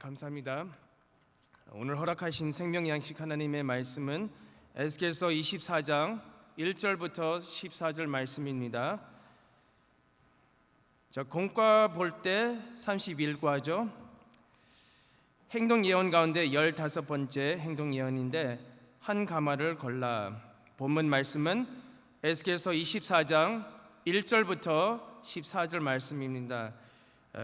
감사합니다. 오늘 허락하신 생명 양식 하나님의 말씀은 에스겔서 24장 1절부터 14절 말씀입니다. 자, 공과 볼 때 31과죠. 행동 예언 가운데 15번째 행동 예언인데 한 가마를 걸라. 본문 말씀은 에스겔서 24장 1절부터 14절 말씀입니다.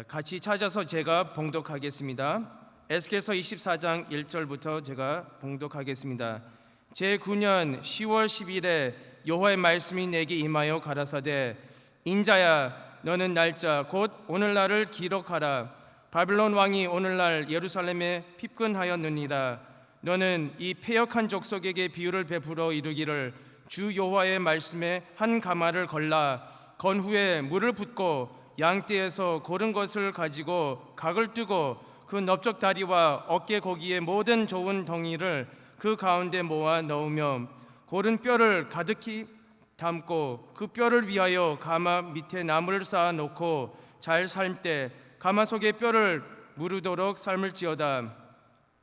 같이 찾아서 제가 봉독하겠습니다. 에스겔서 24장 1절부터 제가 봉독하겠습니다. 제9년 10월 10일에 여호와의 말씀이 내게 임하여 가라사대 인자야 너는 날짜 곧 오늘날을 기록하라. 바빌론 왕이 오늘날 예루살렘에 핍근하였느니라. 너는 이 패역한 족속에게 비유를 베풀어 이르기를 주 여호와의 말씀에 한 가마를 걸라. 건 후에 물을 붓고 양떼에서 고른 것을 가지고 각을 뜨고 그 넓적 다리와 어깨 고기의 모든 좋은 덩이를 그 가운데 모아 넣으며 고른 뼈를 가득히 담고 그 뼈를 위하여 가마 밑에 나무를 쌓아 놓고 잘 삶 때 가마 속에 뼈를 무르도록 삶을지어다.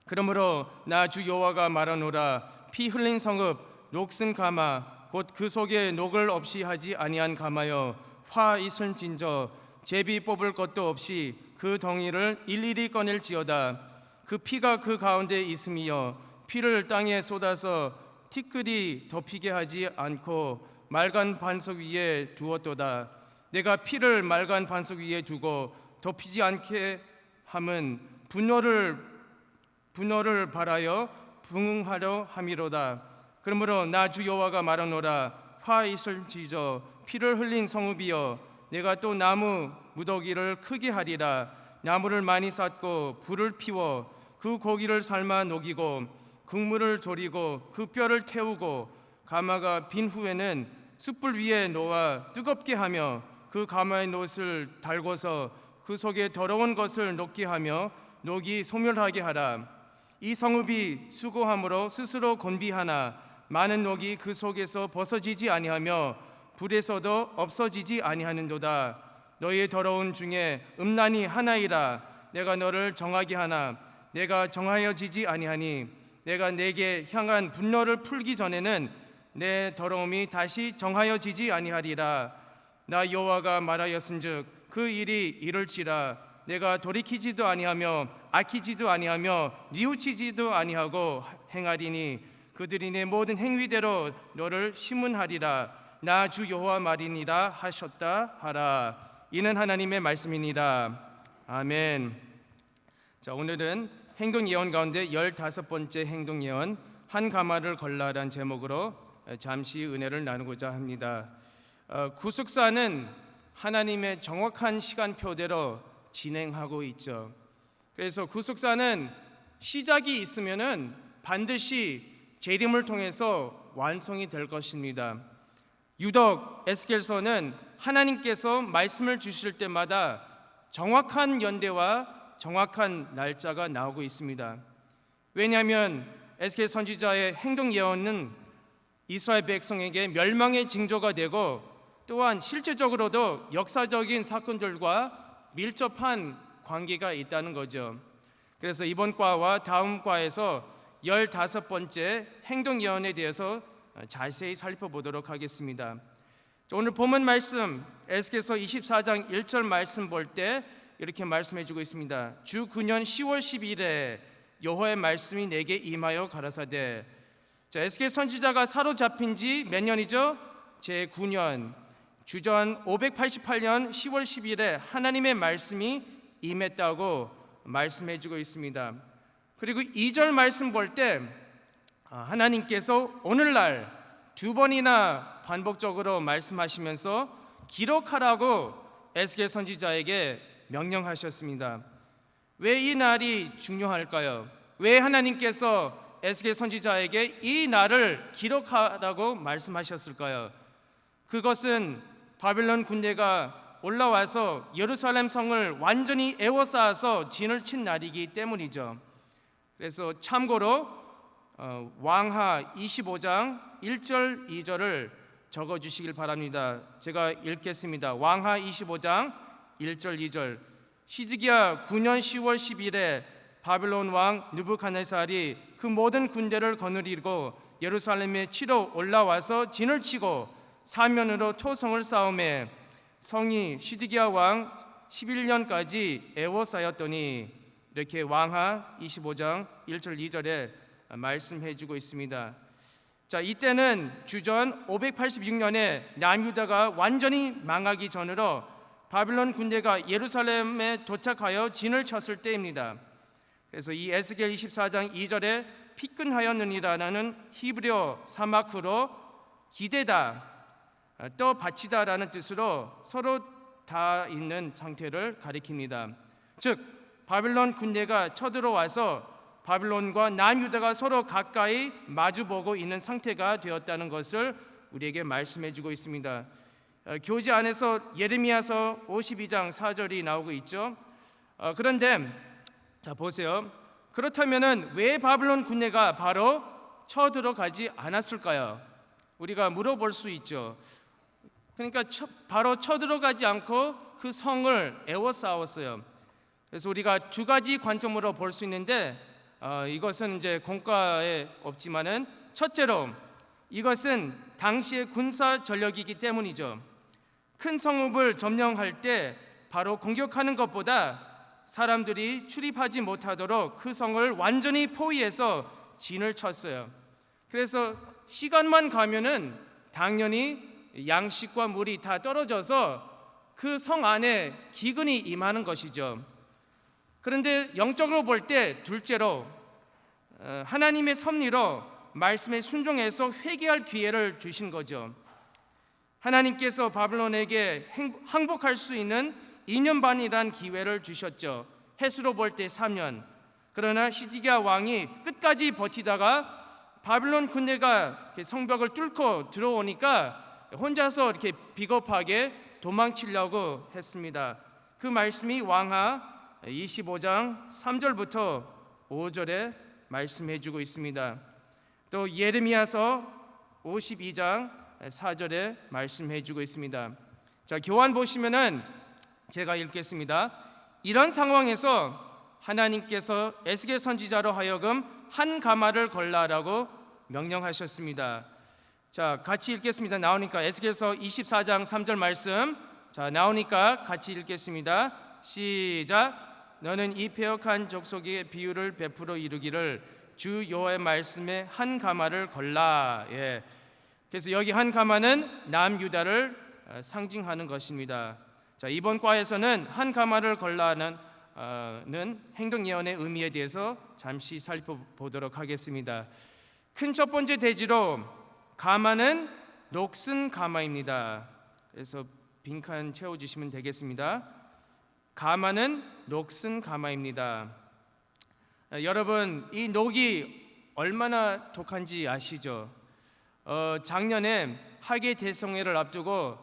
그러므로 나 주 여호와가 말하노라. 피 흘린 성읍 녹슨 가마 곧 그 속에 녹을 없이 하지 아니한 가마여 화 있을 진저 제비 뽑을 것도 없이 그 덩이를 일일이 꺼낼지어다. 그 피가 그 가운데 있음이여 피를 땅에 쏟아서 티끌이 덮이게 하지 않고 맑은 반석 위에 두었도다. 내가 피를 맑은 반석 위에 두고 덮이지 않게 함은 분노를 발하여 분응하려 함이로다. 그러므로 나 주 여호와가 말하노라. 화 있을지저 피를 흘린 성읍이여 내가 또 나무 무더기를 크게 하리라. 나무를 많이 쌓고 불을 피워 그 고기를 삶아 녹이고 국물을 졸이고 그 뼈를 태우고 가마가 빈 후에는 숯불 위에 놓아 뜨겁게 하며 그 가마의 놋을 달궈서 그 속에 더러운 것을 녹게 하며 녹이 소멸하게 하라. 이 성읍이 수고함으로 스스로 곤비하나 많은 녹이 그 속에서 벗어지지 아니하며 불에서도 없어지지 아니하는도다. 너희의 더러운 중에 음란이 하나이라. 내가 너를 정하게 하나 내가 정하여지지 아니하니 내가 내게 향한 분노를 풀기 전에는 내 더러움이 다시 정하여지지 아니하리라. 나 여호와가 말하였은즉 그 일이 이룰지라. 내가 돌이키지도 아니하며 아끼지도 아니하며 뉘우치지도 아니하고 행하리니 그들이 내 모든 행위대로 너를 심문하리라. 나 주 여호와 말이니라 하셨다 하라. 이는 하나님의 말씀이니라. 아멘. 자, 오늘은 행동 예언 가운데 15번째 행동 예언 한 가마를 걸라라는 제목으로 잠시 은혜를 나누고자 합니다. 구속사는 하나님의 정확한 시간표대로 진행하고 있죠. 그래서 구속사는 시작이 있으면은 반드시 재림을 통해서 완성이 될 것입니다. 유독 에스겔서는 하나님께서 말씀을 주실 때마다 정확한 연대와 정확한 날짜가 나오고 있습니다. 왜냐하면 에스겔 선지자의 행동 예언은 이스라엘 백성에게 멸망의 징조가 되고 또한 실제적으로도 역사적인 사건들과 밀접한 관계가 있다는 거죠. 그래서 이번 과와 다음 과에서 15번째 행동 예언에 대해서 자세히 살펴보도록 하겠습니다. 오늘 본문 말씀 에스겔서 24장 1절 말씀 볼 때 이렇게 말씀해주고 있습니다. 주 9년 10월 10일에 여호와의 말씀이 내게 임하여 가라사대. 자, 에스겔 선지자가 사로잡힌 지 몇 년이죠? 제9년 주전 588년 10월 10일에 하나님의 말씀이 임했다고 말씀해주고 있습니다. 그리고 2절 말씀 볼 때 하나님께서 오늘날 두 번이나 반복적으로 말씀하시면서 기록하라고 에스겔 선지자에게 명령하셨습니다. 왜 이 날이 중요할까요? 왜 하나님께서 에스겔 선지자에게 이 날을 기록하라고 말씀하셨을까요? 그것은 바빌론 군대가 올라와서 예루살렘 성을 완전히 에워싸서 진을 친 날이기 때문이죠. 그래서 참고로 왕하 25장 1절 2절을 적어주시길 바랍니다. 제가 읽겠습니다. 왕하 25장 1절 2절. 시즈기야 9년 10월 10일에 바벨론 왕 느부갓네살이 그 모든 군대를 거느리고 예루살렘에 치러 올라와서 진을 치고 사면으로 토성을 쌓음에 성이 시드기야 왕 11년까지 애워싸였더니, 이렇게 왕하 25장 1절 2절에 말씀해 주고 있습니다. 자, 이때는 주전 586년에 남유다가 완전히 망하기 전으로 바빌론 군대가 예루살렘에 도착하여 진을 쳤을 때입니다. 그래서 이 에스겔 24장 2절에 피끈하였느니라는 히브리어 사마크로 기대다, 또 바치다라는 뜻으로 서로 다 있는 상태를 가리킵니다. 즉 바빌론 군대가 쳐들어와서 바빌론과 남유다가 서로 가까이 마주보고 있는 상태가 되었다는 것을 우리에게 말씀해 주고 있습니다. 교재 안에서 예레미야서 52장 4절이 나오고 있죠. 그런데 자 보세요. 그렇다면은 왜 바빌론 군대가 바로 쳐들어가지 않았을까요? 우리가 물어볼 수 있죠. 그러니까 바로 쳐들어가지 않고 그 성을 애워싸웠어요. 그래서 우리가 두 가지 관점으로 볼 수 있는데, 이것은 이제 공과에 없지만은, 첫째로 이것은 당시의 군사 전력이기 때문이죠. 큰 성읍을 점령할 때 바로 공격하는 것보다 사람들이 출입하지 못하도록 그 성을 완전히 포위해서 진을 쳤어요. 그래서 시간만 가면은 당연히 양식과 물이 다 떨어져서 그 성 안에 기근이 임하는 것이죠. 그런데 영적으로 볼 때 둘째로 하나님의 섭리로 말씀에 순종해서 회개할 기회를 주신 거죠. 하나님께서 바빌론에게 항복할 수 있는 2년 반이란 기회를 주셨죠. 해수로 볼 때 3년. 그러나 시드기야 왕이 끝까지 버티다가 바빌론 군대가 성벽을 뚫고 들어오니까 혼자서 이렇게 비겁하게 도망치려고 했습니다. 그 말씀이 왕하 25장 3절부터 5절에 말씀해 주고 있습니다. 또 예레미야서 52장 4절에 말씀해 주고 있습니다. 자, 교환 보시면은 제가 읽겠습니다. 이런 상황에서 하나님께서 에스겔 선지자로 하여금 한 가마를 걸라라고 명령하셨습니다. 자, 같이 읽겠습니다. 나오니까 에스겔서 24장 3절 말씀. 자, 나오니까 같이 읽겠습니다. 시작. 너는 이 패역한 족속의 비유를 베풀어 이루기를 주 여호와의 말씀에 한 가마를 걸라. 예. 그래서 여기 한 가마는 남유다를 상징하는 것입니다. 자, 이번 과에서는 한 가마를 걸라는 행동 예언의 의미에 대해서 잠시 살펴보도록 하겠습니다. 큰 첫 번째 대지로 가마는 녹슨 가마입니다. 그래서 빈칸 채워주시면 되겠습니다. 가마는 녹슨 가마입니다. 여러분, 이 녹이 얼마나 독한지 아시죠? 작년에 하계 대성회를 앞두고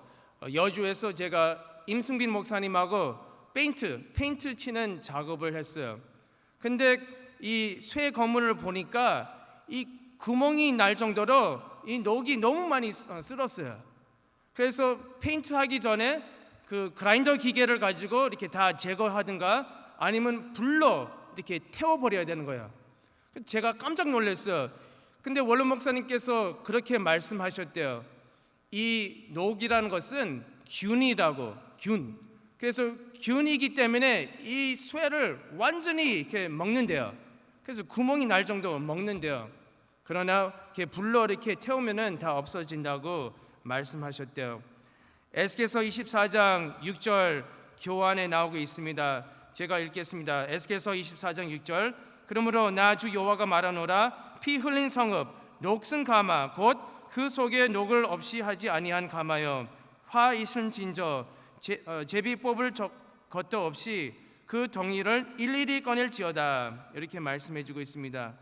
여주에서 제가 임승빈 목사님하고 페인트 치는 작업을 했어요. 근데 이 쇠 건물을 보니까 이 구멍이 날 정도로 이 녹이 너무 많이 쓸었어요. 그래서 페인트 하기 전에 그 그라인더 기계를 가지고 이렇게 다 제거하든가 아니면 불로 이렇게 태워버려야 되는 거예요. 제가 깜짝 놀랐어요. 근데 원로 목사님께서 그렇게 말씀하셨대요. 이 녹이라는 것은 균이라고, 균. 그래서 균이기 때문에 이 쇠를 완전히 이렇게 먹는데요. 그래서 구멍이 날 정도 먹는데요. 그러나 이렇게 불로 이렇게 태우면은 다 없어진다고 말씀하셨대요. 에스겔서 24장 6절 교환에 나오고 있습니다. 제가 읽겠습니다. 에스겔서 24장 6절. 그러므로 나 주 여호와가 말하노라. 피 흘린 성읍 녹슨 가마 곧 그 속에 녹을 없이 하지 아니한 가마여 화 있은 진저 제비 뽑을 것도 없이 그 덩이를 일일이 꺼낼지어다. 이렇게 말씀해 주고 있습니다.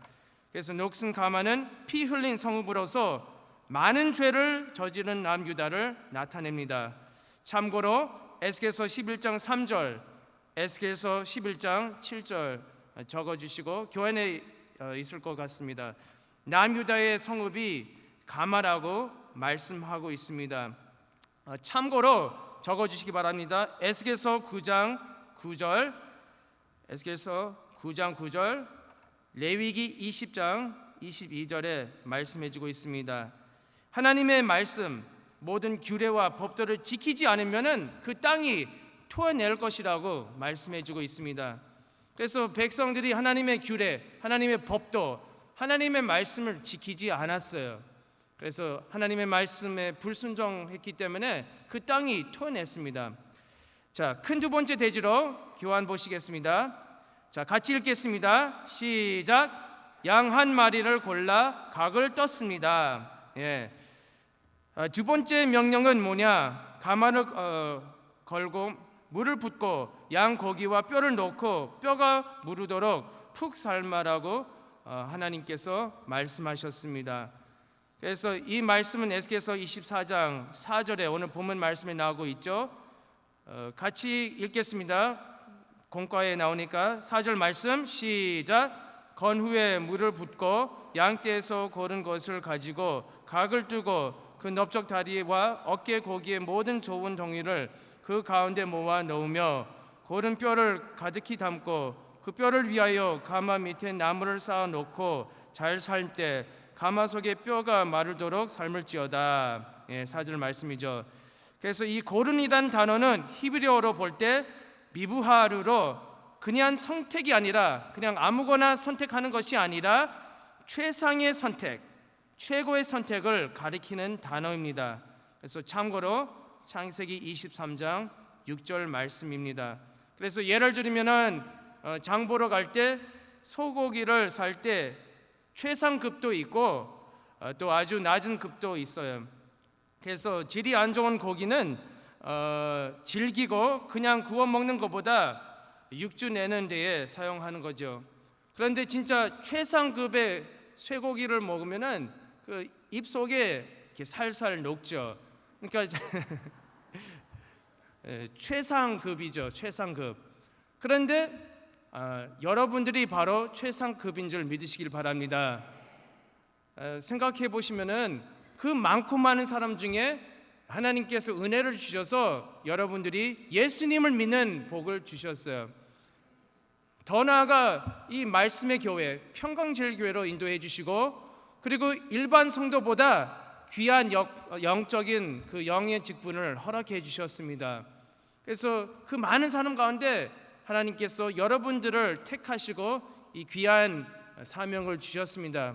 그래서 녹슨 가마는 피 흘린 성읍으로서 많은 죄를 저지른 남유다를 나타냅니다. 참고로 에스겔서 11장 3절, 에스겔서 11장 7절 적어주시고 교환에 있을 것 같습니다. 남유다의 성읍이 가마라고 말씀하고 있습니다. 참고로 적어주시기 바랍니다. 에스겔서 9장 9절, 에스겔서 9장 9절, 레위기 20장 22절에 말씀해주고 있습니다. 하나님의 말씀, 모든 규례와 법도를 지키지 않으면은 그 땅이 토해낼 것이라고 말씀해주고 있습니다. 그래서 백성들이 하나님의 규례, 하나님의 법도, 하나님의 말씀을 지키지 않았어요. 그래서 하나님의 말씀에 불순종했기 때문에 그 땅이 토해냈습니다. 자, 큰 두 번째 대지로 교환 보시겠습니다. 자, 같이 읽겠습니다. 시작. 양 한 마리를 골라 각을 떴습니다. 예. 두 번째 명령은 뭐냐? 가마를 걸고 물을 붓고 양 고기와 뼈를 넣고 뼈가 무르도록 푹 삶으라고 하나님께서 말씀하셨습니다. 그래서 이 말씀은 에스겔서 24장 4절에 오늘 본문 말씀에 나오고 있죠. 같이 읽겠습니다. 공과에 나오니까 4절 말씀 시작. 건 후에 물을 붓고 양떼에서 고른 것을 가지고 각을 뜨고 그 넓적 다리와 어깨 고기의 모든 좋은 덩이를 그 가운데 모아 넣으며 고른 뼈를 가득히 담고 그 뼈를 위하여 가마 밑에 나무를 쌓아 놓고 잘 삶 때 가마 속에 뼈가 마르도록 삶을지어다. 4절 말씀이죠. 그래서 이 고른이란 단어는 히브리어로 볼 때 미부하르로 그냥 선택이 아니라 그냥 아무거나 선택하는 것이 아니라 최상의 선택, 최고의 선택을 가리키는 단어입니다. 그래서 참고로 창세기 23장 6절 말씀입니다. 그래서 예를 들면은 장 보러 갈 때 소고기를 살 때 최상급도 있고 또 아주 낮은 급도 있어요. 그래서 질이 안 좋은 고기는 질기고 그냥 구워 먹는 것보다 육주 내는 데에 사용하는 거죠. 그런데 진짜 최상급의 쇠고기를 먹으면은 그 입속에 이렇게 살살 녹죠. 그러니까 최상급이죠, 최상급. 그런데 여러분들이 바로 최상급인 줄 믿으시길 바랍니다. 생각해 보시면은 그 많고 많은 사람 중에 하나님께서 은혜를 주셔서 여러분들이 예수님을 믿는 복을 주셨어요. 더 나아가 이 말씀의 교회, 평강제일교회로 인도해 주시고 그리고 일반 성도보다 귀한 영적인 그 영의 직분을 허락해 주셨습니다. 그래서 그 많은 사람 가운데 하나님께서 여러분들을 택하시고 이 귀한 사명을 주셨습니다.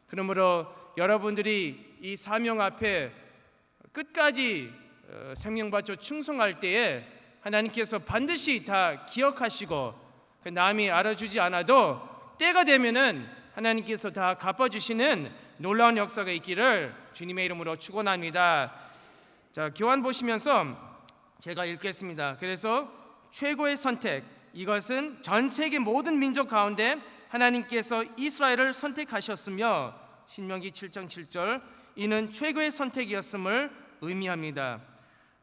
그러므로 여러분들이 이 사명 앞에 끝까지 생명 바쳐 충성할 때에 하나님께서 반드시 다 기억하시고 그 남이 알아주지 않아도 때가 되면은 하나님께서 다 갚아주시는 놀라운 역사가 있기를 주님의 이름으로 축원합니다. 자, 교환 보시면서 제가 읽겠습니다. 그래서 최고의 선택, 이것은 전 세계 모든 민족 가운데 하나님께서 이스라엘을 선택하셨으며 신명기 7장 7절 이는 최고의 선택이었음을 의미합니다.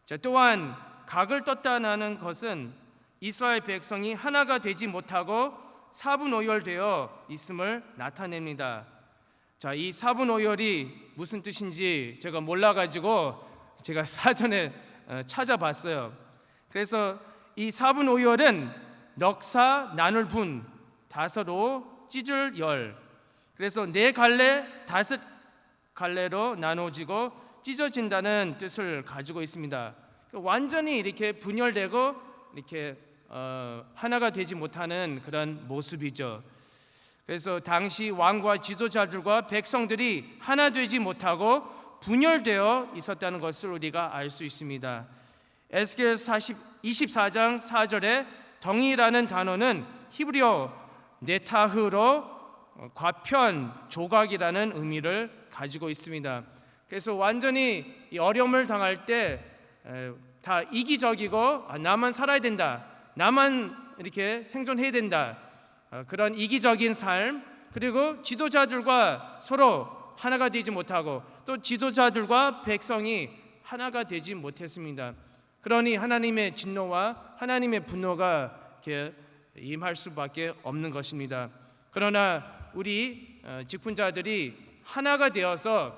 자, 또한 각을 떴다는 것은 이스라엘 백성이 하나가 되지 못하고 사분오열되어 있음을 나타냅니다. 자, 이 사분오열이 무슨 뜻인지 제가 몰라가지고 제가 사전에 찾아봤어요. 그래서 이 사분오열은 넉사 나눌 분, 다섯오 찢을 열. 그래서 네 갈래 다섯 갈래로 나눠지고 찢어진다는 뜻을 가지고 있습니다. 완전히 이렇게 분열되고 이렇게 하나가 되지 못하는 그런 모습이죠. 그래서 당시 왕과 지도자들과 백성들이 하나 되지 못하고 분열되어 있었다는 것을 우리가 알 수 있습니다. 에스겔 24장 4절에 덩이라는 단어는 히브리어 네타흐로 과편, 조각이라는 의미를 가지고 있습니다. 그래서 완전히 이 어려움을 당할 때 다 이기적이고 나만 살아야 된다, 나만 이렇게 생존해야 된다, 그런 이기적인 삶, 그리고 지도자들과 서로 하나가 되지 못하고 또 지도자들과 백성이 하나가 되지 못했습니다. 그러니 하나님의 진노와 하나님의 분노가 이렇게 임할 수밖에 없는 것입니다. 그러나 우리 직분자들이 하나가 되어서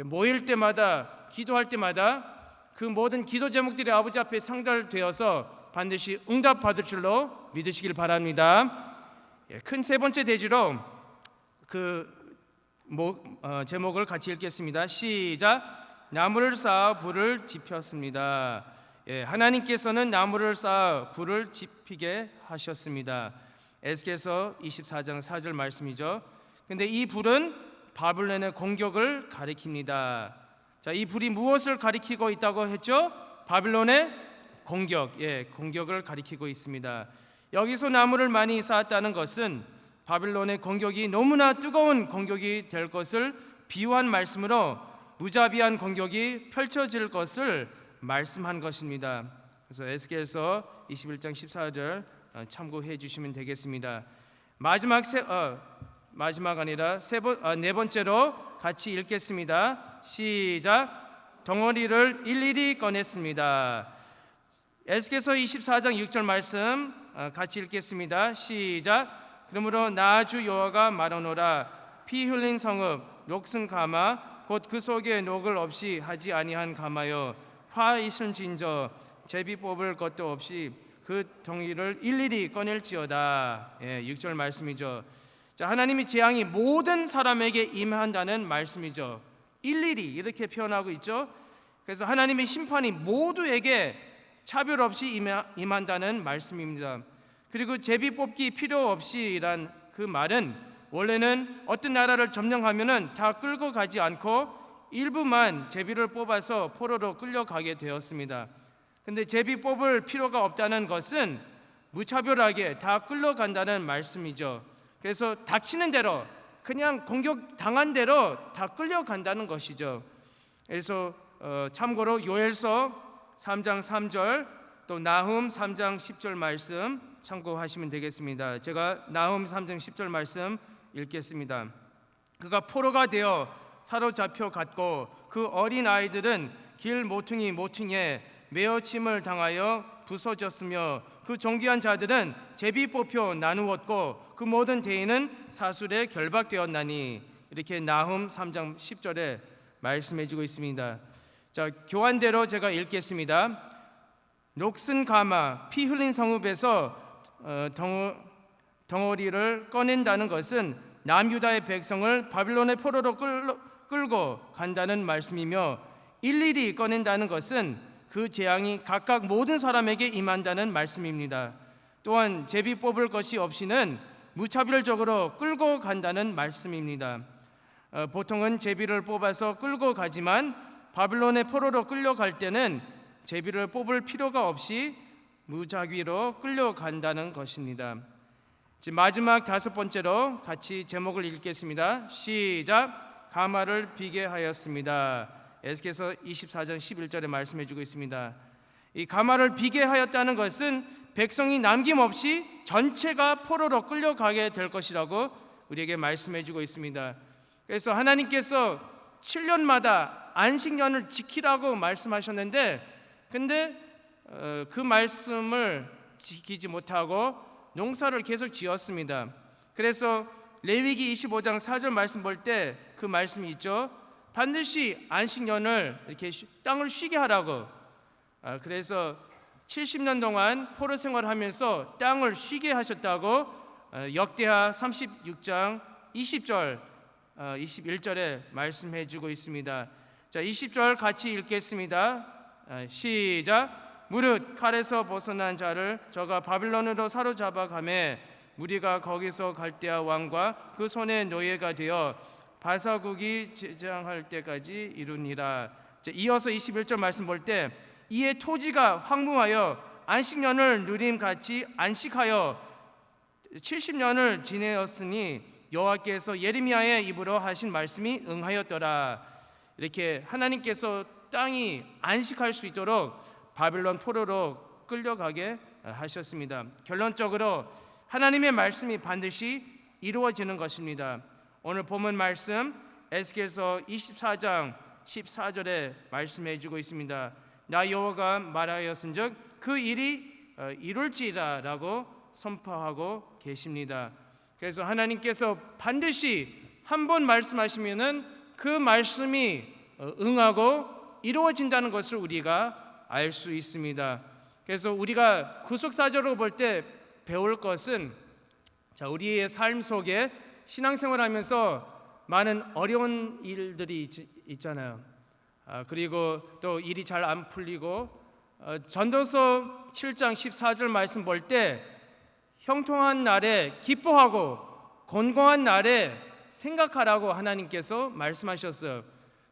모일 때마다 기도할 때마다 그 모든 기도 제목들이 아버지 앞에 상달되어서 반드시 응답받을 줄로 믿으시길 바랍니다. 큰 세 번째 대지로 제목을 같이 읽겠습니다. 시작. 나무를 쌓아 불을 지폈습니다. 하나님께서는 나무를 쌓아 불을 지피게 하셨습니다. 에스겔서 24장 4절 말씀이죠. 근데 이 불은 바벨론의 공격을 가리킵니다. 자, 이 불이 무엇을 가리키고 있다고 했죠? 바벨론의 공격을 가리키고 있습니다. 여기서 나무를 많이 쌓았다는 것은 바벨론의 공격이 너무나 뜨거운 공격이 될 것을 비유한 말씀으로 무자비한 공격이 펼쳐질 것을 말씀한 것입니다. 그래서 에스겔서 21장 14절 참고해 주시면 되겠습니다. 마지막 아니라 네 번째로 같이 읽겠습니다. 시작. 덩어리를 일일이 꺼냈습니다. 에스겔서 24장 6절 말씀 같이 읽겠습니다. 시작. 그러므로 나 주 여호와가 말하노라. 피 흘린 성읍 녹슨 가마 곧 그 속에 녹을 없이 하지 아니한 가마여 화 있은 진저 제비 뽑을 것도 없이 그 덩이를 일일이 꺼낼지어다. 6절 말씀이죠. 자, 하나님의 재앙이 모든 사람에게 임한다는 말씀이죠. 일일이 이렇게 표현하고 있죠. 그래서 하나님의 심판이 모두에게 차별 없이 임한다는 말씀입니다. 그리고 제비 뽑기 필요 없이란 그 말은 원래는 어떤 나라를 점령하면은 다 끌고 가지 않고 일부만 제비를 뽑아서 포로로 끌려가게 되었습니다. 근데 제비 뽑을 필요가 없다는 것은 무차별하게 다 끌려간다는 말씀이죠. 그래서 닥치는 대로 그냥 공격 당한 대로 다 끌려간다는 것이죠. 그래서 참고로 요엘서 3장 3절 또 나훔 3장 10절 말씀 참고하시면 되겠습니다. 제가 나훔 3장 10절 말씀 읽겠습니다. 그가 포로가 되어 사로잡혀 갔고 그 어린 아이들은 길 모퉁이에 메어침을 당하여 부서졌으며 그 존귀한 자들은 제비 뽑혀 나누었고 그 모든 대인은 사술에 결박되었나니. 이렇게 나훔 3장 10절에 말씀해 주고 있습니다. 자, 교환대로 제가 읽겠습니다. 녹슨 가마 피 흘린 성읍에서 덩어리를 꺼낸다는 것은 남유다의 백성을 바빌론의 포로로 끌고 간다는 말씀이며, 일일이 꺼낸다는 것은 그 재앙이 각각 모든 사람에게 임한다는 말씀입니다. 또한 제비 뽑을 것이 없이는 무차별적으로 끌고 간다는 말씀입니다. 보통은 제비를 뽑아서 끌고 가지만 바빌론의 포로로 끌려갈 때는 제비를 뽑을 필요가 없이 무작위로 끌려간다는 것입니다. 마지막 다섯 번째로 같이 제목을 읽겠습니다. 시작. 가마를 비게 하였습니다. 에스겔서 24장 11절에 말씀해 주고 있습니다. 이 가마를 비게 하였다는 것은 백성이 남김없이 전체가 포로로 끌려가게 될 것이라고 우리에게 말씀해 주고 있습니다. 그래서 하나님께서 7년마다 안식년을 지키라고 말씀하셨는데, 근데 그 말씀을 지키지 못하고 농사를 계속 지었습니다. 그래서 레위기 25장 4절 말씀 볼 때 그 말씀이 있죠. 반드시 안식년을 이렇게 땅을 쉬게 하라고. 그래서 70년 동안 포로 생활하면서 땅을 쉬게 하셨다고 역대하 36장 20절 21절에 말씀해 주고 있습니다. 자, 20절 같이 읽겠습니다. 시작. 무릇 칼에서 벗어난 자를 저가 바빌론으로 사로잡아 가매 무리가 거기서 갈대아 왕과 그 손의 노예가 되어 바사국이 제장할 때까지 이루니라. 이어서 21절 말씀 볼 때 이에 토지가 황무하여 안식년을 누림같이 안식하여 70년을 지내었으니 여호와께서 예레미야의 입으로 하신 말씀이 응하였더라. 이렇게 하나님께서 땅이 안식할 수 있도록 바빌론 포로로 끌려가게 하셨습니다. 결론적으로 하나님의 말씀이 반드시 이루어지는 것입니다. 오늘 본문 말씀 에스겔서 24장 14절에 말씀해 주고 있습니다. 나 여호와가 말하였은즉 그 일이 이룰지라라고 선포하고 계십니다. 그래서 하나님께서 반드시 한 번 말씀하시면은 그 말씀이 응하고 이루어진다는 것을 우리가 알 수 있습니다. 그래서 우리가 구속사절로 볼 때 배울 것은 자, 우리의 삶 속에 신앙생활하면서 많은 어려운 일들이 있잖아요. 그리고 또 일이 잘 안 풀리고 전도서 7장 14절 말씀 볼 때 형통한 날에 기뻐하고 곤고한 날에 생각하라고 하나님께서 말씀하셨어요.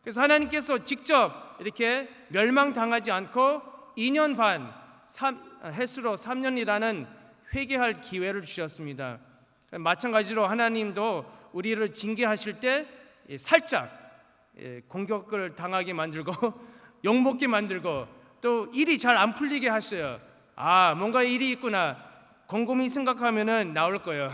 그래서 하나님께서 직접 이렇게 멸망당하지 않고 2년 반 횟수로 3년이라는 회개할 기회를 주셨습니다. 마찬가지로 하나님도 우리를 징계하실 때 살짝 공격을 당하게 만들고 욕먹게 만들고 또 일이 잘 안 풀리게 하셔요. 뭔가 일이 있구나. 곰곰이 생각하면은 나올 거예요.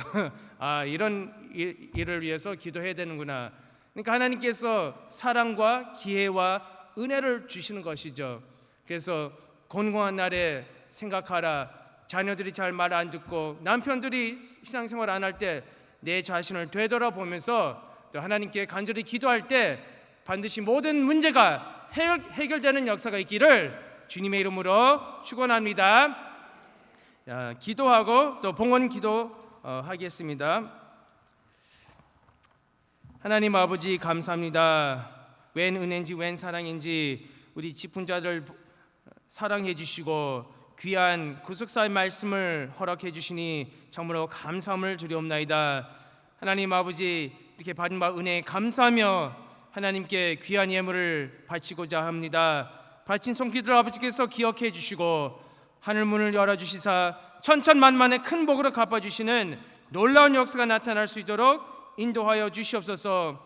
이런 일을 위해서 기도해야 되는구나. 그러니까 하나님께서 사랑과 기회와 은혜를 주시는 것이죠. 그래서 곤고한 날에 생각하라. 자녀들이 잘 말 안 듣고 남편들이 신앙생활 안 할 때 내 자신을 되돌아보면서 또 하나님께 간절히 기도할 때 반드시 모든 문제가 해결되는 역사가 있기를 주님의 이름으로 축원합니다. 기도하고 또 봉헌 기도 하겠습니다. 하나님 아버지 감사합니다. 웬 은혜인지 웬 사랑인지 우리 직분자들 사랑해 주시고 귀한 구속사의 말씀을 허락해 주시니 참으로 감사함을 드리옵나이다. 하나님 아버지 이렇게 받은 바 은혜에 감사하며 하나님께 귀한 예물을 바치고자 합니다. 바친 손길들 아버지께서 기억해 주시고 하늘 문을 열어주시사 천천만만의 큰 복으로 갚아주시는 놀라운 역사가 나타날 수 있도록 인도하여 주시옵소서.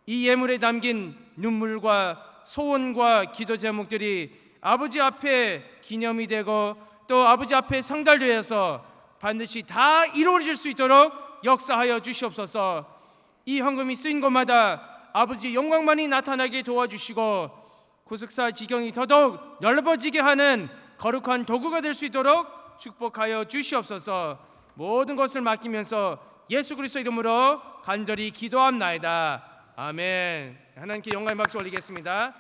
이 예물에 담긴 눈물과 소원과 기도 제목들이 아버지 앞에 기념이 되고 또 아버지 앞에 상달되어서 반드시 다 이루어질 수 있도록 역사하여 주시옵소서. 이 헌금이 쓰인 곳마다 아버지 영광만이 나타나게 도와주시고 구속사 지경이 더더욱 넓어지게 하는 거룩한 도구가 될 수 있도록 축복하여 주시옵소서. 모든 것을 맡기면서 예수 그리스도 이름으로 간절히 기도합나이다. 아멘. 하나님께 영광의 박수 올리겠습니다.